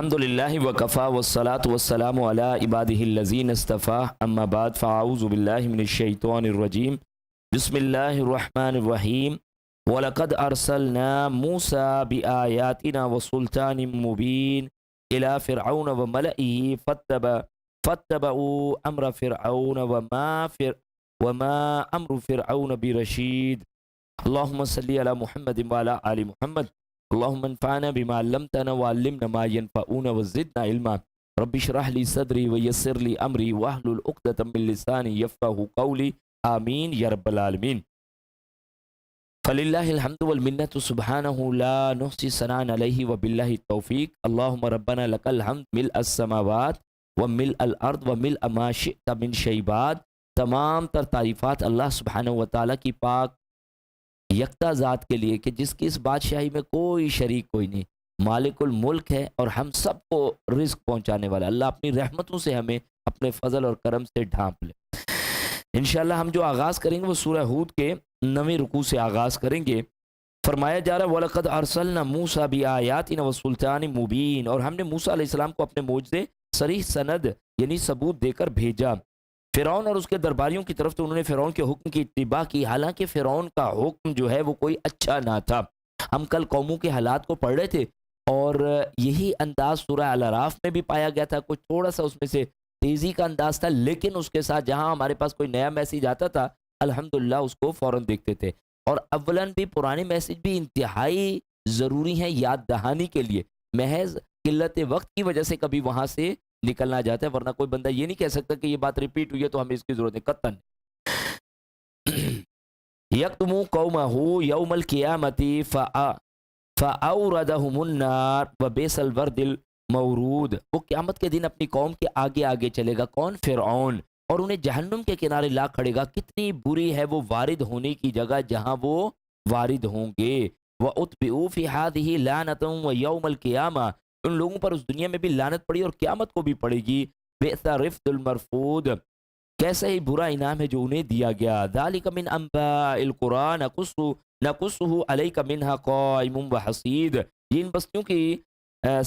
الحمد للہ وکفا والصلاة والسلام علی عبادہ الذین اصطفیٰ اما بعد فاعوذ باللہ من الشیطان الرجیم بسم اللہ الرحمن الرحیم وَلَقَدْ أَرْسَلْنَا مُوسَى بِآيَاتِنَا وَسُلْطَانٍ مُبِينٍ إِلَى فِرْعَوْنَ وَمَلَئِهِ فَاتَّبَعُوا أَمْرَ فِرْعَوْنَ وَمَا أَمْرُ فِرْعَوْنَ بِرَشِيدٍ اللهم صل على محمد وعلى آل محمد اللهم انفعنا بما علمتنا وعلمنا ما ينفعنا وزدنا علما رب اشرح لي صدري ويسر لي امري واحلل عقدة من لساني يفقهوا قولي آمين يا رب العالمين. فلله الحمد والمنة سبحانه لا نحصي ثناء عليه وبالله التوفيق. اللهم ربنا لك الحمد ملء السماوات وملء الارض وملء ما شئت من شيء بعد. تمام تر تعریفات اللہ سبحانہ وتعالی کی پاک یکتا ذات کے لیے کہ جس کی اس بادشاہی میں کوئی شریک کوئی نہیں، مالک الملک ہے اور ہم سب کو رزق پہنچانے والا. اللہ اپنی رحمتوں سے ہمیں اپنے فضل اور کرم سے ڈھانپ لے. انشاءاللہ ہم جو آغاز کریں گے وہ سورہ ہود کے 9ویں رکوع سے آغاز کریں گے. فرمایا جا رہا ہے وَلَقَدْ أَرْسَلْنَا مُوسَى بِآيَاتِنَا وَسُلْطَانٍ مُبِينٍ، اور ہم نے موسیٰ علیہ السلام کو اپنے معجزے صریح سند یعنی ثبوت دے کر بھیجا. فرعون اور اس کے درباریوں کی طرف تو انہوں نے فرعون کے حکم کی اتباع کی، حالانکہ فرعون کا حکم جو ہے وہ کوئی اچھا نہ تھا. ہم کل قوموں کے حالات کو پڑھ رہے تھے اور یہی انداز سورہ الاعراف میں بھی پایا گیا تھا. کچھ تھوڑا سا اس میں سے تیزی کا انداز تھا، لیکن اس کے ساتھ جہاں ہمارے پاس کوئی نیا میسیج آتا تھا الحمدللہ اس کو فوراً دیکھتے تھے. اور اولاً بھی پرانے میسیج بھی انتہائی ضروری ہیں یاد دہانی کے لیے. محض قلت وقت کی وجہ سے کبھی وہاں سے نکلنا جاتا ہے، ورنہ کوئی بندہ یہ نہیں کہہ سکتا کہ یہ بات ریپیٹ ہوئی ہے تو ہمیں اس کی ضرورت ہے. قطعاً یکتموا قومہ یوم القیامۃ فاوردہم النار وبئس الورد المورود. وہ قیامت کے دن اپنی قوم کے آگے آگے چلے گا. کون؟ فرعون. اور انہیں جہنم کے کنارے لا کھڑے گا. کتنی بری ہے وہ وارد ہونے کی جگہ جہاں وہ وارد ہوں گے. وَأُتْبِعُوا فِي هَٰذِهِ لَعْنَةً وَيَوْمَ الْقِيَامَةِ، ان لوگوں پر اس دنیا میں بھی لعنت پڑی اور قیامت کو بھی پڑے گی. بئس الرفد المرفود، کیسا ہی برا انعام ہے جو انہیں دیا گیا. ذَلِكَ مِنْ أَنبَاءِ الْقُرْآنِ نَقُصُّهُ عَلَيْكَ مِنْهَا قَائِمٌ وَحَصِيدٌ. یہ ان بستیوں کی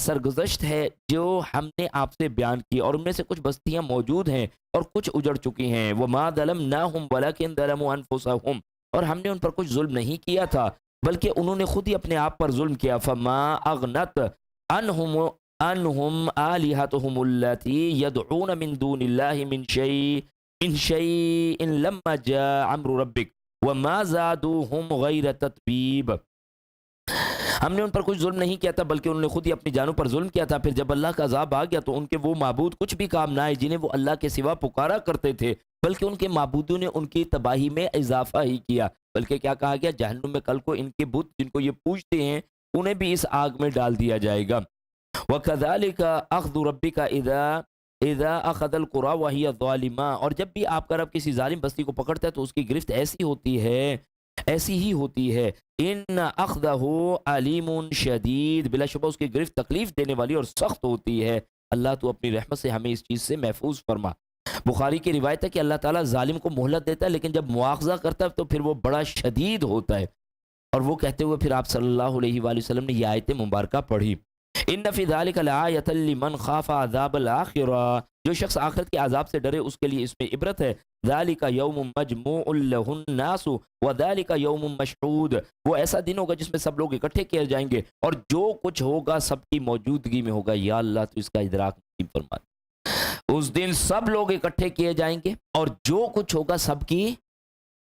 سرگزشت ہے جو ہم نے آپ سے بیان کی، اور ان میں سے کچھ بستیاں موجود ہیں اور کچھ اجڑ چکی ہیں. وَمَا ظَلَمْنَاهُمْ وَلَكِنْ ظَلَمُوا أَنفُسَهُمْ، اور ہم نے ان پر کچھ ظلم نہیں کیا تھا بلکہ انہوں نے خود ہی اپنے آپ پر ظلم کیا. فَمَا أَغْنَتْ عنهم آلهتهم التي يدعون من دون الله من شيء لما جاء امر ربك وما زادوهم غير تتبيب. ہم نے ان پر کچھ ظلم نہیں کیا تھا بلکہ انہوں نے خود ہی اپنی جانوں پر ظلم کیا تھا. پھر جب اللہ کا عذاب آ گیا تو ان کے وہ معبود کچھ بھی کام نہ آئے جنہیں وہ اللہ کے سوا پکارا کرتے تھے، بلکہ ان کے معبودوں نے ان کی تباہی میں اضافہ ہی کیا. بلکہ کیا کہا گیا؟ جہنم میں کل کو ان کے بت جن کو یہ پوجتے ہیں انہیں بھی اس آگ میں ڈال دیا جائے گا. وَكَذَلِكَ أَخْذُ رَبِّكَ إِذَا أَخَذَ الْقُرَىٰ وَهِيَ ظَالِمَةٌ، اور جب بھی آپ کا رب کسی ظالم بستی کو پکڑتا ہے تو اس کی گرفت ایسی ہی ہوتی ہے. إِنَّ أَخْذَهُ عَلِيمٌ شَدِيدٌ، بلا شبہ اس کی گرفت تکلیف دینے والی اور سخت ہوتی ہے. اللہ تو اپنی رحمت سے ہمیں اس چیز سے محفوظ فرما. بخاری کی روایت ہے کہ اللہ تعالیٰ ظالم کو مہلت دیتا ہے لیکن جب مواخذہ کرتا ہے تو پھر وہ بڑا شدید ہوتا ہے. اور وہ کہتے ہوئے پھر آپ صلی اللہ علیہ وآلہ وسلم نے یہ آیت مبارکہ پڑھی. ان فی ذلک لآیۃ لمن خاف عذاب الآخرہ، جو شخص آخرت کے عذاب سے ڈرے اس کے لیے اس میں عبرت ہے. ذالک یوم مجموع لہ الناس وذالک یوم مشہود، وہ ایسا دن ہوگا جس میں سب لوگ اکٹھے کیے جائیں گے اور جو کچھ ہوگا سب کی موجودگی میں ہوگا. یا اللہ تو اس کا ادراک نصیب فرما. اس دن سب لوگ اکٹھے کیے جائیں گے اور جو کچھ ہوگا سب کی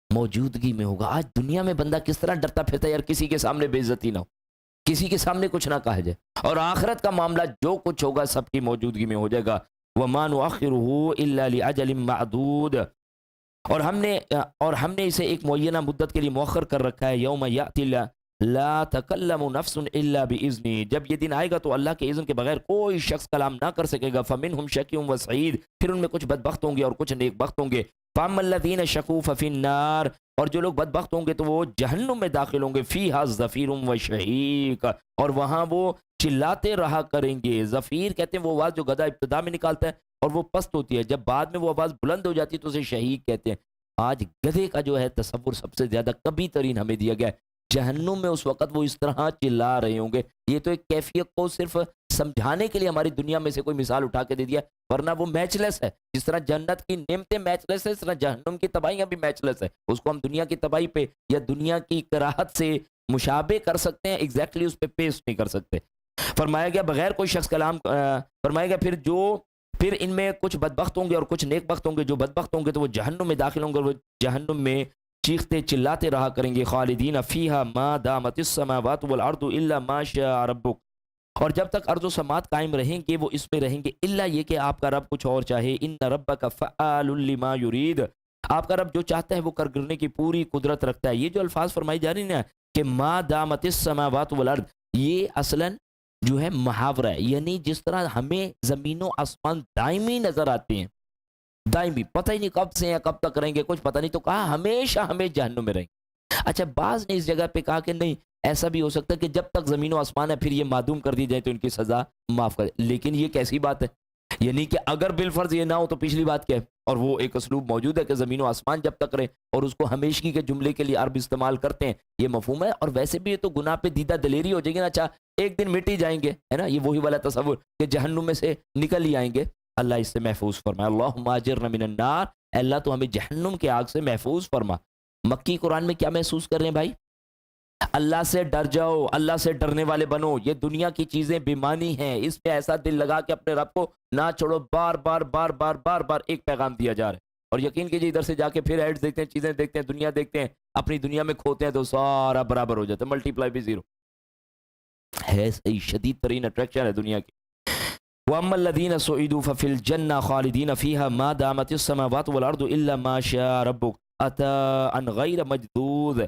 موجودگی میں ہوگا. آج دنیا میں بندہ کس طرح ڈرتا پھرتا ہے یار کسی کے سامنے بے عزتی نہ ہو، کسی کے سامنے کچھ نہ کہا جائے. اور آخرت کا معاملہ جو کچھ ہوگا سب کی موجودگی میں ہو جائے گا. وَمَا نُؤَخِّرُهُ إِلَّا لِأَجَلٍ مَعْدُودٍ، اور ہم نے اسے ایک معینہ مدت کے لیے مؤخر کر رکھا ہے. یوم یأتی لا تکلم نفس الا بإذنہ، جب یہ دن آئے گا تو اللہ کے اذن کے بغیر کوئی شخص کلام نہ کر سکے گا. فمنہم شقی وسعید، پھر ان میں کچھ بدبخت ہوں گے اور کچھ نیک بخت ہوں گے. فاما الذین شقوا ففی النار، اور جو لوگ بدبخت ہوں گے تو وہ جہنم میں داخل ہوں گے. فیہا زفیر وشہیق، اور وہاں وہ چلاتے رہا کریں گے. زفیر کہتے ہیں وہ آواز جو گدھا ابتدا میں نکالتا ہے اور وہ پست ہوتی ہے، جب بعد میں وہ آواز بلند ہو جاتی ہے تو اسے شہیق کہتے ہیں. آج گدھے کا جو ہے تصور سب سے زیادہ کبھی ترین ہمیں دیا گیا ہے. جہنم میں اس وقت وہ اس طرح چلا رہے ہوں گے. یہ تو ایک کیفیت کو صرف سمجھانے کے لیے ہماری دنیا میں سے کوئی مثال اٹھا کے دے دیا، ورنہ وہ میچ لیس ہے. جس طرح جنت کی نعمتیں میچ لیس ہے، اس طرح جہنم کی تباہیاں بھی میچ لیس ہے. اس کو ہم دنیا کی تباہی پہ یا دنیا کی کراہت سے مشابہ کر سکتے ہیں، ایگزیکٹلی اس پہ پیسٹ نہیں کر سکتے. فرمایا گیا بغیر کوئی شخص کلام فرمایا گیا پھر ان میں کچھ بدبخت ہوں گے اور کچھ نیک بخت ہوں گے. جو بدبخت ہوں گے تو وہ جہنم میں داخل ہوں گے، اور وہ جہنم میں چیختے چلاتے رہا کریں گے. خالدین فیہا ما دامت السماوات والارض الا ما شاء ربک. اور جب تک ارض و سماوات قائم رہیں گے وہ اس میں رہیں گے، الا یہ کہ آپ کا رب کچھ اور چاہے. ان ربک فعال لما یرید. آپ کا رب جو چاہتا ہے وہ کر گرنے کی پوری قدرت رکھتا ہے. یہ جو الفاظ فرمائی جا رہی ہیں نا کہ ما دامت السماوات والارض، یہ اصلاً جو ہے محاورہ ہے. یعنی جس طرح ہمیں زمین و آسمان دائمی نظر آتے ہیں، دائمی، پتہ ہی نہیں کب سے ہیں کب تک رہیں گے، کچھ پتہ نہیں، تو کہا ہمیشہ ہمیں جہنم میں رہیں گے. اچھا بعض نے اس جگہ پہ کہا کہ نہیں، ایسا بھی ہو سکتا ہے کہ جب تک زمین و آسمان ہے پھر یہ معدوم کر دی جائے تو ان کی سزا معاف کر. لیکن یہ کیسی بات ہے؟ یعنی کہ اگر بالفرض یہ نہ ہو تو پچھلی بات کیا ہے؟ اور وہ ایک اسلوب موجود ہے کہ زمین و آسمان جب تک رہے، اور اس کو ہمیشگی کے جملے کے لیے عرب استعمال کرتے ہیں، یہ مفہوم ہے. اور ویسے بھی یہ تو گناہ پہ دیدہ دلیری ہو جائے گی نا. اچھا ایک دن مٹ ہی جائیں گے، ہے نا، یہ وہی والا تصور کہ جہنم میں سے نکل ہی آئیں گے. اللہ اس سے محفوظ فرمائے. اللہم اجرنا من النار، اللہ تو ہمیں جہنم کے آگ سے محفوظ فرما. مکی قرآن میں کیا محسوس کر رہے ہیں بھائی؟ اللہ سے ڈر جاؤ، اللہ سے ڈرنے والے بنو. یہ دنیا کی چیزیں بیمانی ہیں، اس پہ ایسا دل لگا کے اپنے رب کو نہ چھوڑو. بار بار بار بار بار بار ایک پیغام دیا جا رہا ہے، اور یقین کیجیے ادھر سے جا کے پھر ایڈز دیکھتے ہیں، چیزیں دیکھتے ہیں، دنیا دیکھتے ہیں، اپنی دنیا میں کھوتے ہیں تو سارا برابر ہو جاتا ہے، ملٹی پلائی بھی زیرو ہے. صحیح شدید ترین اٹریکشن ہے دنیا کی. وَأَمَّا الَّذِينَ سُعِدُوا فَفِي الْجَنَّةِ خَالِدِينَ فِيهَا مَا دَامَتِ السَّمَاوَاتُ وَالْأَرْضُ إِلَّا مَا شَاءَ رَبُّكَ عَطَاءً غَيْرَ مَجْذُوذٍ.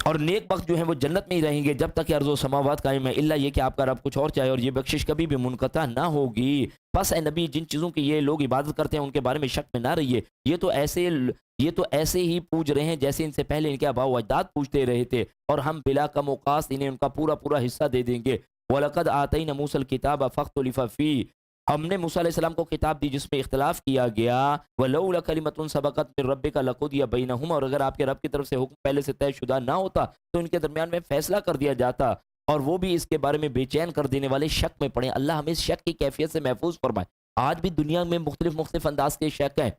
اور نیک بخت جو ہیں وہ جنت میں ہی رہیں گے جب تک کہ ارض و سماوات قائم ہے، الا یہ کہ آپ کا رب کچھ اور چاہے، اور یہ بخشش کبھی بھی منقطع نہ ہوگی. بس اے نبی، جن چیزوں کی یہ لوگ عبادت کرتے ہیں ان کے بارے میں شک میں نہ رہیے. یہ تو ایسے ہی پوج رہے ہیں جیسے ان سے پہلے ان کے آباء و اجداد پوجتے رہے تھے، اور ہم بلا کم اوقات انہیں ان کا پورا پورا حصہ دے دیں گے. وَلَقَدْ آتَيْنَا مُوسَى الْكِتَابَ فَاخْتُلِفَ فِيهِ. ہم نے موسیٰ علیہ السلام کو کتاب دی جس میں اختلاف کیا گیا. وَلَوْلَا كَلِمَةٌ سَبَقَتْ مِن رَبِّكَ لَقُضِيَ بَيْنَهُمْ. اور اگر آپ کے رب کی طرف سے حکم پہلے سے طے شدہ نہ ہوتا تو ان کے درمیان میں فیصلہ کر دیا جاتا، اور وہ بھی اس کے بارے میں بے چین کر دینے والے شک میں پڑے. اللہ ہمیں اس شک کی کیفیت سے محفوظ فرمائے. آج بھی دنیا میں مختلف انداز کے شک ہیں،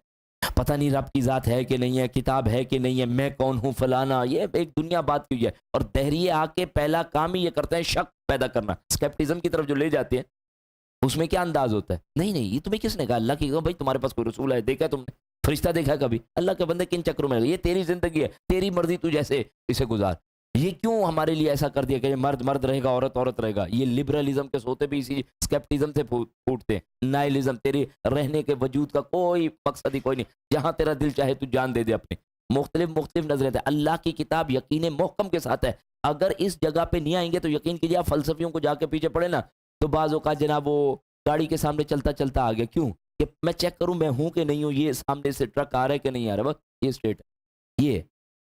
پتہ نہیں رب کی ذات ہے کہ نہیں ہے، کتاب ہے کہ نہیں ہے، میں کون ہوں، فلانا. یہ ایک دنیا بات کی ہے، اور دہریے آ کے پہلا کام ہی یہ کرتے ہیں شک پیدا کرنا. اسکیپٹزم کی طرف جو لے جاتے ہیں اس میں کیا انداز ہوتا ہے؟ نہیں یہ تمہیں کس نے کہا؟ اللہ کی بھائی تمہارے پاس کوئی رسول ہے، دیکھا تم نے فرشتہ دیکھا ہے کبھی؟ اللہ کے بندے کن چکروں میں، یہ تیری زندگی ہے، تیری مرضی، تو جیسے اسے گزار. یہ کیوں ہمارے لیے ایسا کر دیا کہ یہ مرد رہے گا، عورت رہے گا؟ یہ لبرلزم کے سوتے بھی اسی اسکیپٹزم سے پھوٹتے ہیں. نائلزم، تیرے رہنے کے وجود کا کوئی مقصد ہی کوئی نہیں، جہاں تیرا دل چاہے تو جان دے دے اپنے. مختلف نظریں تھے. اللہ کی کتاب یقین محکم کے ساتھ ہے. اگر اس جگہ پہ نہیں آئیں گے تو یقین کیجیے آپ فلسفیوں کو جا کے پیچھے پڑے نا، تو بعض اوقات جناب وہ گاڑی کے سامنے چلتا آ گیا، کیوں کہ میں چیک کروں میں ہوں کہ نہیں ہوں، یہ سامنے سے ٹرک آ رہا ہے کہ نہیں آ رہا. بس یہ اسٹیٹ ہے.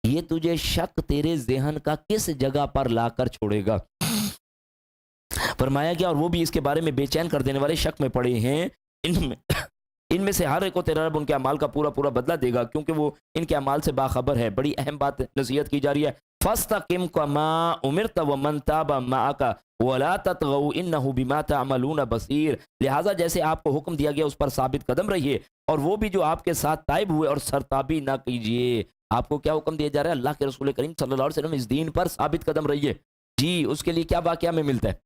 یہ تجھے شک تیرے ذہن کا کس جگہ پر لا کر چھوڑے گا؟ فرمایا گیا اور وہ بھی اس کے بارے میں بے چین کر دینے والے شک میں پڑے ہیں. ان میں سے ہر ایک کو تیرا رب ان کے اعمال کا پورا بدلہ دے گا، کیونکہ وہ ان کے اعمال سے باخبر ہے. بڑی اہم بات نصیحت کی جا رہی ہے. فَاسْتَقِمْ كَمَا أُمِرْتَ وَمَنْ تَابَ مَعَكَ وَلَا تَطْغَوْا إِنَّهُ بِمَا تَعْمَلُونَ بَصِيرٌ. لہٰذا جیسے آپ کو حکم دیا گیا اس پر ثابت قدم رہیے، اور وہ بھی جو آپ کے ساتھ تائب ہوئے، اور سرتابی نہ کیجیے. آپ کو کیا حکم دیا جا رہا ہے؟ اللہ کے رسول کریم صلی اللہ علیہ وسلم اس دین پر ثابت قدم رہیے. جی اس کے لیے کیا واقعہ میں ملتا ہے؟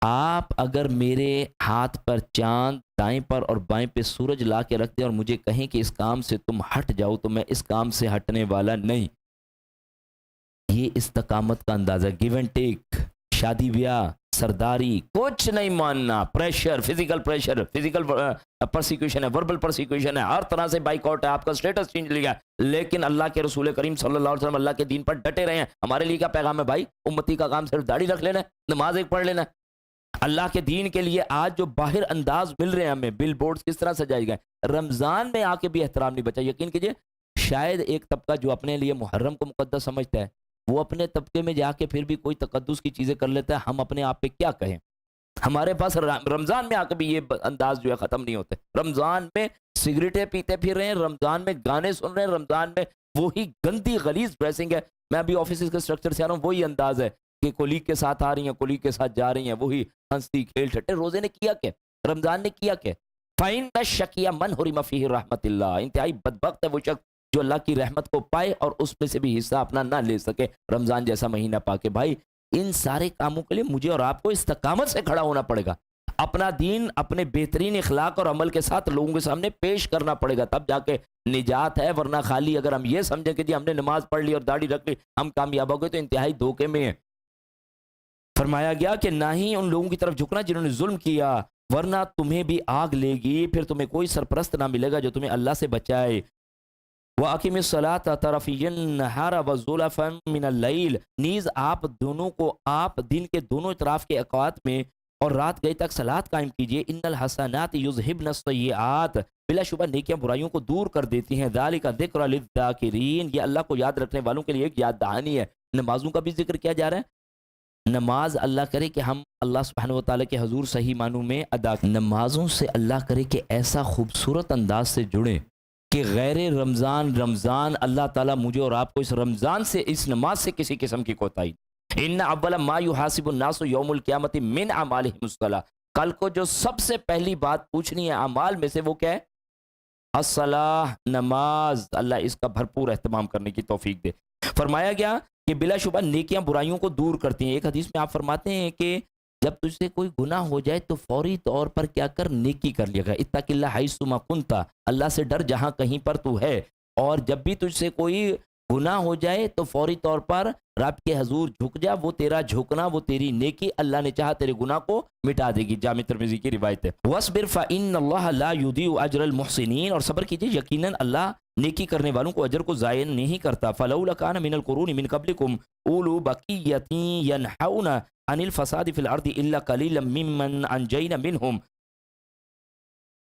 آپ اگر میرے ہاتھ پر چاند دائیں پر اور بائیں پہ سورج لا کے رکھ دیں اور مجھے کہیں کہ اس کام سے تم ہٹ جاؤ، تو میں اس کام سے ہٹنے والا نہیں. یہ استقامت کا اندازہ. گیو اینڈ ٹیک، شادی بیاہ، سرداری، کچھ نہیں ماننا. پریشر، فزیکل پرسیکیوشن ہے، وربل پرسیکیوشن ہے، ہر طرح سے بائک آؤٹ ہے، آپ کا اسٹیٹس چینج لے گیا. لیکن اللہ کے رسول کریم صلی اللہ علیہ وسلم اللہ کے دین پر ڈٹے رہے ہیں. ہمارے لیے کیا پیغام ہے بھائی؟ امتی کا کام صرف داڑھی رکھ لینا ہے، نماز ایک پڑھ لینا ہے. اللہ کے دین کے لیے آج جو باہر انداز مل رہے ہیں ہمیں، بل بورڈز کس طرح سجائے گئے، رمضان میں آ کے بھی احترام نہیں بچا. یقین کیجئے شاید ایک طبقہ جو اپنے لیے محرم کو مقدس سمجھتا ہے، وہ اپنے طبقے میں جا کے پھر بھی کوئی تقدس کی چیزیں کر لیتا ہے. ہم اپنے آپ پہ کیا کہیں؟ ہمارے پاس رمضان میں آ کے بھی یہ انداز جو ہے ختم نہیں ہوتے. رمضان میں سگریٹیں پیتے پھر رہے ہیں، رمضان میں گانے سن رہے ہیں، رمضان میں وہی گندی غلیظ ڈریسنگ ہے. میں ابھی آفیسز کے اسٹرکچر سے آ رہا ہوں، وہی انداز ہے. کہ کولیگ کے ساتھ آ رہی ہیں، کولیگ کے ساتھ جا رہی ہیں، وہی ہنسی کھیل ٹھٹے. روزے نے کیا کیا؟ رمضان نے کیا کیا؟ فَإِنَّ الشَّقِيَّ مَنْ حُرِمَ فِيهِ رَحْمَةِ اللَّهِ. انتہائی بدبخت ہے وہ شخص جو اللہ کی رحمت کو پائے اور اس میں سے بھی حصہ اپنا نہ لے سکے رمضان جیسا مہینہ پا کے. بھائی ان سارے کاموں کے لیے مجھے اور آپ کو استقامت سے کھڑا ہونا پڑے گا. اپنا دین اپنے بہترین اخلاق اور عمل کے ساتھ لوگوں کے سامنے پیش کرنا پڑے گا، تب جا کے نجات ہے. ورنہ خالی اگر ہم یہ سمجھیں کہ جی ہم نے نماز پڑھ لی اور داڑھی رکھ لی ہم کامیاب ہو گئے، تو انتہائی دھوکے میں ہیں. فرمایا گیا کہ نہ ہی ان لوگوں کی طرف جھکنا جنہوں نے ظلم کیا، ورنہ تمہیں بھی آگ لے گی، پھر تمہیں کوئی سرپرست نہ ملے گا جو تمہیں اللہ سے بچائے. وَأَقِمِ الصَّلَاةَ طَرَفِيَ النَّهَارِ وَزُلَفًا مِنَ اللَّيْلِ. نیز آپ دونوں کو آپ دن کے دونوں اطراف کے اوقات میں اور رات گئے تک صلات قائم کیجیے. ان الحسنات یذہبن السیئات. بلا شبہ نیکیاں برائیوں کو دور کر دیتی ہیں. ذالک ذکر للذاکرین. یہ اللہ کو یاد رکھنے والوں کے لیے ایک یاد دہانی ہے. نمازوں کا بھی ذکر کیا جا رہا ہے. نماز اللہ کرے کہ ہم اللہ سبحانہ و تعالیٰ کے حضور صحیح معنوں میں ادا کریں. نمازوں سے اللہ کرے کہ ایسا خوبصورت انداز سے جڑیں کہ غیر رمضان اللہ تعالیٰ مجھے اور آپ کو اس رمضان سے اس نماز سے کسی قسم کی کوتاہی. ان اول ما یحاسب الناس یوم القیامت من اعمالهم الصلاۃ. کل کو جو سب سے پہلی بات پوچھنی ہے اعمال میں سے وہ کیا ہے؟ الصلاۃ، نماز. اللہ اس کا بھرپور اہتمام کرنے کی توفیق دے. فرمایا گیا کہ بلا شبہ نیکیاں برائیوں کو دور کرتی ہیں. ایک حدیث میں آپ فرماتے ہیں کہ جب تجھ سے کوئی گناہ ہو جائے تو فوری طور پر کیا کر؟ نیکی کر لیا گا. اتق اللہ حیث ما کنت. اللہ سے ڈر جہاں کہیں پر تو ہے. اور جب بھی تجھ سے کوئی گناہ ہو جائے تو فوری طور پر رب کے حضور جھک جا. وہ تیرا جھکنا وہ تیری نیکی اللہ نے چاہا تیرے گناہ کو مٹا دے گی. جامع ترمذی کی روایت ہے. وَاصْبِرْ فَإِنَّ اللَّهَ لَا يُضِيعُ أَجْرَ الْمُحْسِنِينَ. اور صبر کیجئے یقیناً اللہ نیکی کرنے والوں کو اجر کو ضائع نہیں کرتا. فَلَوْلَا كَانَ مِنَ الْقُرُونِ مِنْ قَبْلِكُمْ أُولُو بَقِيَّةٍ يَنْهَوْنَ عَنِ الْفَسَادِ فِي الْأَرْضِ إِلَّا قَلِيلًا مِّمَّنْ أَنْجَيْنَا مِنْهُمْ.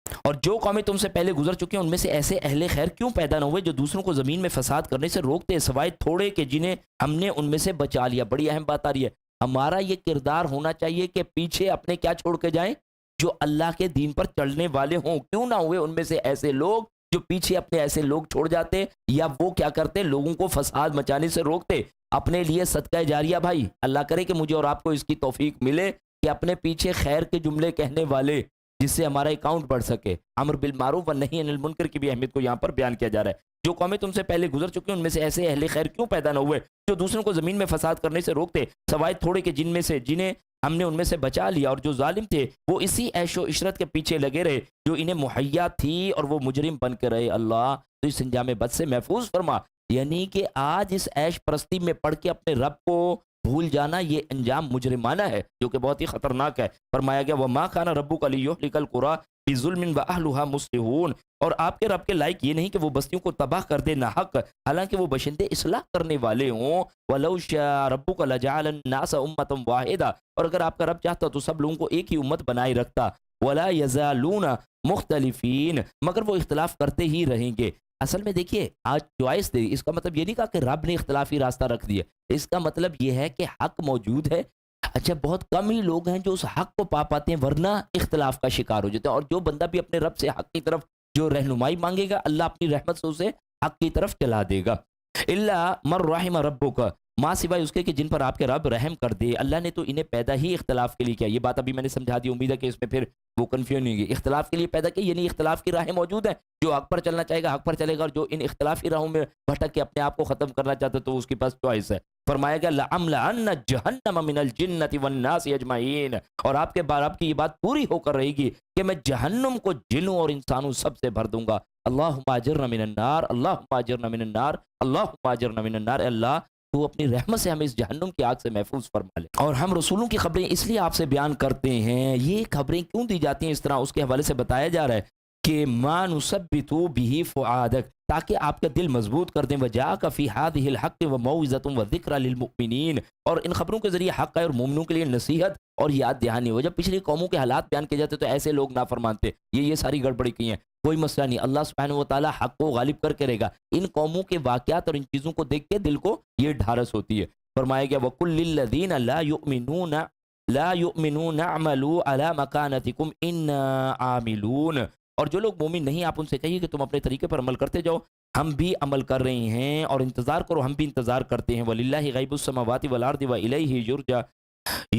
اور جو قومیں تم سے پہلے گزر چکی ہیں ان میں سے ایسے اہل خیر کیوں پیدا نہ ہوئے جو دوسروں کو زمین میں فساد کرنے سے روکتے ہیں، سوائے تھوڑے کہ جنہیں ہم نے ان میں سے بچا لیا. بڑی اہم بات آ رہی ہے. ہمارا یہ کردار ہونا چاہیے کہ پیچھے اپنے کیا چھوڑ کے جائیں؟ جو اللہ کے دین پر چلنے والے ہوں. کیوں نہ ہوئے ان میں سے ایسے لوگ جو پیچھے اپنے ایسے لوگ چھوڑ جاتے یا وہ کیا کرتے؟ لوگوں کو فساد مچانے سے روکتے. اپنے لیے صدقہ جاریہ. بھائی اللہ کرے کہ مجھے اور آپ کو اس کی توفیق ملے کہ اپنے پیچھے خیر کے جملے کہنے والے جس سے ہمارا اکاؤنٹ بڑھ سکے. امر بالمعروف و نہی عن المنکر کی بھی اہمیت کو یہاں پر بیان کیا جا رہا ہے. جو قومیں تم سے پہلے گزر چکی ہیں ان میں سے ایسے اہل خیر کیوں پیدا نہ ہوئے جو دوسروں کو زمین میں فساد کرنے سے روکتے، سوائے تھوڑے کے جن میں سے جنہیں ہم نے ان میں سے بچا لیا. اور جو ظالم تھے وہ اسی عیش و عشرت کے پیچھے لگے رہے جو انہیں مہیا تھی اور وہ مجرم بن کے رہے. اللہ تو اس انجام بد سے محفوظ فرما. یعنی کہ آج اس عیش پرستی میں پڑھ کے اپنے رب کو بھول جانا یہ انجام مجرمانہ ہے جو کہ بہت ہی خطرناک ہے. فرمایا گیا وَمَا كَانَ رَبُّكَ لِيُهْلِكَ الْقُرَىٰ بِظُلْمٍ وَأَهْلُهَا مُصْلِحُونَ. اور آپ کے رب کے لائق یہ نہیں کہ وہ بستیوں کو تباہ کر دے ناحق حالانکہ وہ بشندے اصلاح کرنے والے ہوں. وَلَوْ شَاءَ رَبُّكَ لَجَعَلَ النَّاسَ أُمَّةً وَاحِدَةً. اور اگر آپ کا رب چاہتا تو سب لوگوں کو ایک ہی امت بنائے رکھتا. وَلَا يَزَالُونَ مُخْتَلِفِينَ. مگر وہ اختلاف کرتے ہی رہیں گے. اصل میں دیکھیے آج چوائس دے اس کا مطلب یہ نہیں کہا کہ رب نے اختلافی راستہ رکھ دیا. اس کا مطلب یہ ہے کہ حق موجود ہے. اچھا بہت کم ہی لوگ ہیں جو اس حق کو پا پاتے ہیں ورنہ اختلاف کا شکار ہو جاتے ہیں. اور جو بندہ بھی اپنے رب سے حق کی طرف جو رہنمائی مانگے گا اللہ اپنی رحمت سے اسے حق کی طرف چلا دے گا. الا من رحم ربک. ماں سوائے اس کے کہ جن پر آپ کے رب رحم کر دے. اللہ نے تو انہیں پیدا ہی اختلاف کے لیے کیا. یہ بات ابھی میں نے سمجھا دی. امید ہے کہ اس میں پھر وہ کنفیوژن نہیں ہوگی. اختلاف کے لیے پیدا کیا یعنی اختلاف کی راہیں موجود ہیں. جو حق پر چلنا چاہے گا حق پر چلے گا اور جو ان اختلافی راہوں میں بھٹک کے اپنے آپ کو ختم کرنا چاہتا ہے تو اس کے پاس چوائس ہے. فرمایا گیا لَأَمْلَأَنَّ جَهَنَّمَ مِنَ الْجِنَّةِ وَالنَّاسِ أَجْمَعِينَ. اور آپ کے آپ کی یہ بات پوری ہو کر رہے گی کہ میں جہنم کو جنوں اور انسانوں سب سے بھر دوں گا. اللہم اجرنا من النار اللہم اجرنا من النار اللہم اجرنا من النار. اللہ تو اپنی رحمت سے ہمیں اس جہنم کی آگ سے محفوظ فرما لے. اور ہم رسولوں کی خبریں اس لیے آپ سے بیان کرتے ہیں. یہ خبریں کیوں دی جاتی ہیں اس طرح؟ اس کے حوالے سے بتایا جا رہا ہے کہ ما نثبت به فؤادک تاکہ آپ کا دل مضبوط کر دیں. وجاءک فی هذه الحق وموعظۃ وذکر للمؤمنین. اور ان خبروں کے ذریعے حق ہے اور مومنوں کے لیے نصیحت اور یاد دہانی ہو. جب پچھلی قوموں کے حالات بیان کیے جاتے تو ایسے لوگ نافرمان تھے. یہ ساری گڑبڑی کی ہیں. کوئی مسئلہ نہیں. اللہ سبحانہ و تعالیٰ حق کو غالب کر کے رہے گا. ان قوموں کے واقعات اور ان چیزوں کو دیکھ کے دل کو یہ ڈھارس ہوتی ہے. فرمایا گیا وَقُلْ لِلَّذِينَ لَا يُؤْمِنُونَ اعْمَلُوا عَلَى مَكَانَتِكُمْ إِنَّا عَامِلُونَ. اور جو لوگ مومن نہیں آپ ان سے کہیے کہ تم اپنے طریقے پر عمل کرتے جاؤ، ہم بھی عمل کر رہے ہیں اور انتظار کرو، ہم بھی انتظار کرتے ہیں. وَلِلَّهِ غَيْبُ السَّمَاوَاتِ وَالْأَرْضِ وَإِلَيْهِ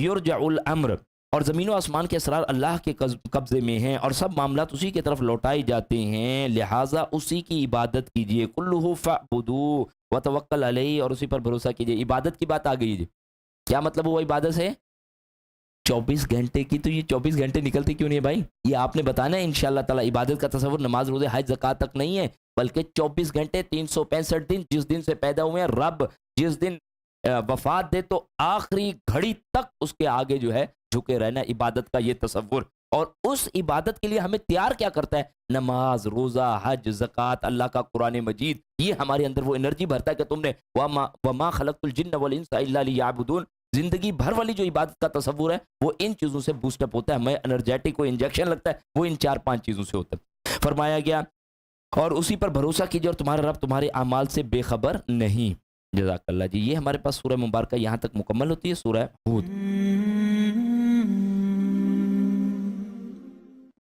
يُرْجَعُ الْأَمْرُ. اور زمین و آسمان کے اسرار اللہ کے قبضے میں ہیں اور سب معاملات اسی کی طرف لوٹائے جاتے ہیں، لہٰذا اسی کی عبادت کیجیے. كُلُّهُ فَاعْبُدُوهُ وَتَوَكَّلْ عَلَيْهِ. اور اسی پر بھروسہ کیجیے. عبادت کی بات آ گئی جی. کیا مطلب ہوا عبادت ہے؟ 24 گھنٹے کی. تو یہ 24 گھنٹے نکلتے کیوں نہیں ہے بھائی؟ یہ آپ نے بتانا ہے انشاءاللہ تعالیٰ. عبادت کا تصور نماز روزے حج زکوٰۃ تک نہیں ہے، بلکہ 24 گھنٹے 365 دن، جس دن سے پیدا ہوئے ہیں رب جس دن وفات دے تو آخری گھڑی تک اس کے آگے جو ہے جھکے رہنا. عبادت کا یہ تصور، اور اس عبادت کے لیے ہمیں تیار کیا کرتا ہے؟ نماز روزہ حج زکوٰۃ، اللہ کا قرآن مجید. یہ ہمارے اندر وہ انرجی بھرتا ہے کہ تم نے وما خلقت الجن والانس الا لیعبدون. زندگی بھر والی جو عبادت کا تصور ہے وہ ان چیزوں سے بوسٹ اپ ہوتا ہے. ہمیں انرجیٹک کو انجیکشن لگتا ہے، وہ ان 4-5 چیزوں سے ہوتا ہے. فرمایا گیا اور اسی پر بھروسہ کیجیے اور تمہارا رب تمہارے اعمال سے بے خبر نہیں. جزاک اللہ جی. یہ ہمارے پاس سورہ مبارکہ یہاں تک مکمل ہوتی ہے، سورہ ہود.